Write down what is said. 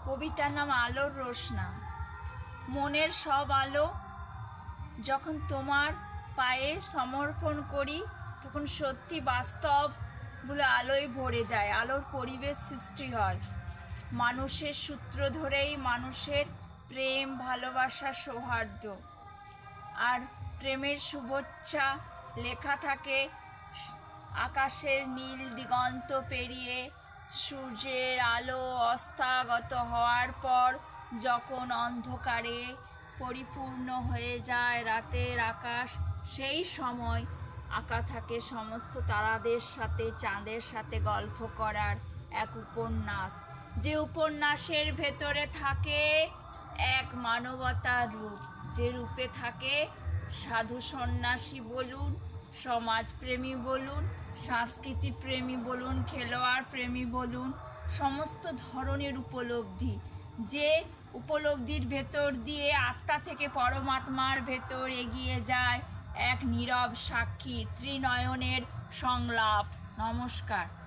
কবিতার নাম আলোর রোশনা। মনের সব আলো যখন তোমার পায়ে সমর্পণ করি, তখন সত্যি বাস্তব বলে আলোয় ভরে যায়, আলোর পরিবেশ সৃষ্টি হয়। মানুষের সূত্র ধরেই মানুষের প্রেম, ভালোবাসা, সৌহার্দ্য আর প্রেমের শুভেচ্ছা লেখা থাকে আকাশের নীল দিগন্ত পেরিয়ে। সূর্যের আলো অস্তাগত হওয়ার পর যখন অন্ধকারে পরিপূর্ণ হয়ে যায় রাতের আকাশ, সেই সময় আঁকা থাকে সমস্ত তারাদের সাথে, চাঁদের সাথে গল্প করার এক উপন্যাস, যে উপন্যাসের ভেতরে থাকে এক মানবতার রূপ, যে রূপে থাকে সাধু সন্ন্যাসী বলুন, সমাজপ্রেমী বলুন, সংস্কৃতি প্রেমী বলুন, খেলোয়াড় প্রেমী বলুন, সমস্ত ধরনের উপলব্ধি, যে উপলব্ধির ভেতর দিয়ে আত্মা থেকে পরমাত্মার ভেতর এগিয়ে যায় এক নীরব সাক্ষী, ত্রিনয়নের সংলাপ। নমস্কার।